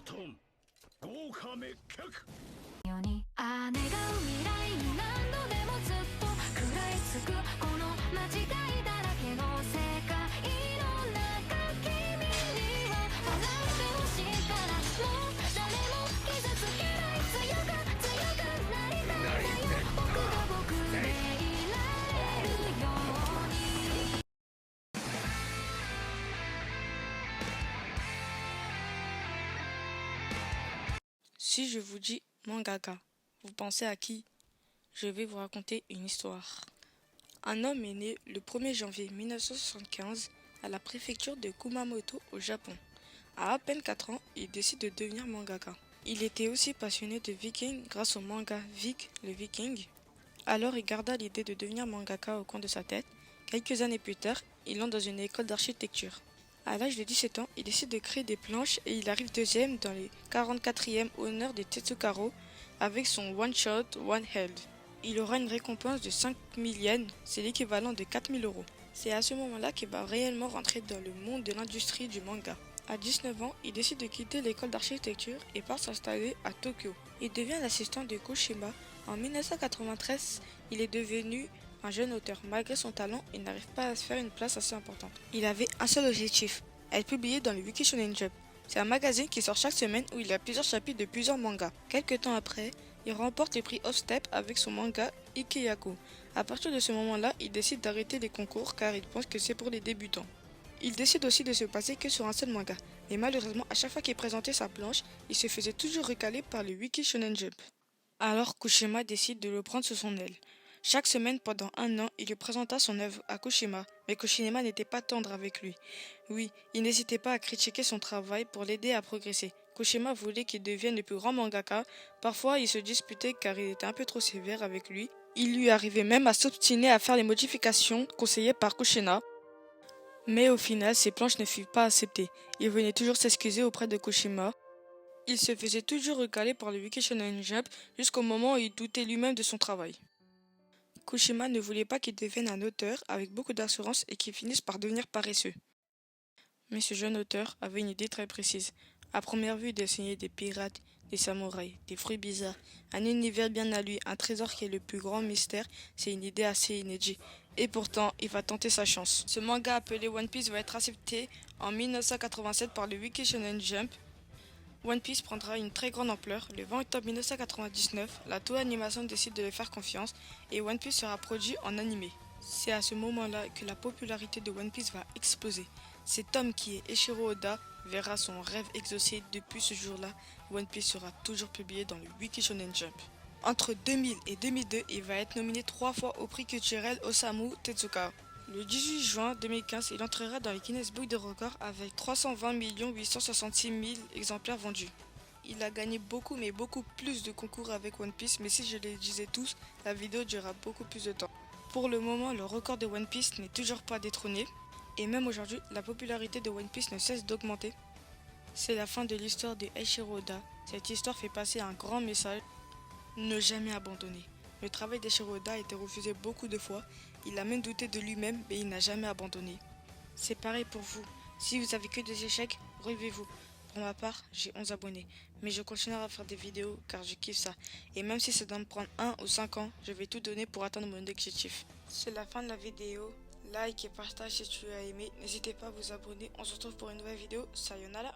トン豪華滅却ように願う未来に何度でもずっと食らいつくこの間違いだらけの世界の中君には笑ってほしいからもう誰も傷つけない強くなりたいんだよ僕が僕でいられるように。Si je vous dis mangaka, vous pensez à qui? Je vais vous raconter une histoire. Un homme est né le 1er janvier 1975 à la préfecture de Kumamoto au Japon. À peine 4 ans, il décide de devenir mangaka. Il était aussi passionné de vikings grâce au manga Vik le Viking. Alors il garda l'idée de devenir mangaka au coin de sa tête. Quelques années plus tard, il entre dans une école d'architecture. À l'âge de 17 ans, il décide de créer des planches et il arrive deuxième dans les 44e honneurs des Tetsukaro avec son One Shot, One Held. Il aura une récompense de 5000 yens, c'est l'équivalent de 4000 euros. C'est à ce moment-là qu'il va réellement rentrer dans le monde de l'industrie du manga. À 19 ans, il décide de quitter l'école d'architecture et part s'installer à Tokyo. Il devient l'assistant de Kushima. En 1993, il est devenu un jeune auteur. Malgré son talent, il n'arrive pas à se faire une place assez importante. Il avait un seul objectif, être publié dans le Wiki Shonen Jump. C'est un magazine qui sort chaque semaine où il a plusieurs chapitres de plusieurs mangas. Quelques temps après, il remporte le prix Off Step avec son manga Ikeyaku. À partir de ce moment-là, il décide d'arrêter les concours car il pense que c'est pour les débutants. Il décide aussi de se passer que sur un seul manga. Mais malheureusement, à chaque fois qu'il présentait sa planche, il se faisait toujours recaler par le Wiki Shonen Jump. Alors Kushima décide de le prendre sous son aile. Chaque semaine, pendant un an, il lui présenta son œuvre à Kushima, mais Kushima n'était pas tendre avec lui. Oui, il n'hésitait pas à critiquer son travail pour l'aider à progresser. Kushima voulait qu'il devienne le plus grand mangaka. Parfois, ils se disputaient car il était un peu trop sévère avec lui. Il lui arrivait même à s'obstiner à faire les modifications conseillées par Kushina. Mais au final, ses planches ne furent pas acceptées. Il venait toujours s'excuser auprès de Kushima. Il se faisait toujours recaler par le Wiki Shonen Jump jusqu'au moment où il doutait lui-même de son travail. Kushima ne voulait pas qu'il devienne un auteur avec beaucoup d'assurance et qu'il finisse par devenir paresseux. Mais ce jeune auteur avait une idée très précise. À première vue, dessiner des pirates, des samouraïs, des fruits bizarres, un univers bien à lui, un trésor qui est le plus grand mystère, c'est une idée assez inédite. Et pourtant, il va tenter sa chance. Ce manga appelé One Piece va être accepté en 1987 par le Wiki Shonen Jump. One Piece prendra une très grande ampleur. Le 20 octobre 1999, la Toei Animation décide de lui faire confiance et One Piece sera produit en animé. C'est à ce moment-là que la popularité de One Piece va exploser. Cet homme qui est Eiichiro Oda verra son rêve exaucé. Depuis ce jour-là, One Piece sera toujours publié dans le Wiki Shonen Jump. Entre 2000 et 2002, il va être nominé 3 fois au prix culturel Osamu Tezuka. Le 18 juin 2015, il entrera dans les Guinness Book des records avec 320 866 000 exemplaires vendus. Il a gagné beaucoup mais beaucoup plus de concours avec One Piece, mais si je les disais tous, la vidéo durera beaucoup plus de temps. Pour le moment, le record de One Piece n'est toujours pas détrôné, et même aujourd'hui, la popularité de One Piece ne cesse d'augmenter. C'est la fin de l'histoire de Eiichiro Oda. Cette histoire fait passer un grand message, ne jamais abandonner. Le travail d'Eiichiro Oda a été refusé beaucoup de fois, il a même douté de lui-même, mais il n'a jamais abandonné. C'est pareil pour vous, si vous avez que des échecs, relevez-vous. Pour ma part, j'ai 11 abonnés, mais je continuerai à faire des vidéos car je kiffe ça. Et même si ça doit me prendre 1 ou 5 ans, je vais tout donner pour atteindre mon objectif. C'est la fin de la vidéo, like et partage si tu as aimé, n'hésitez pas à vous abonner, on se retrouve pour une nouvelle vidéo, sayonara.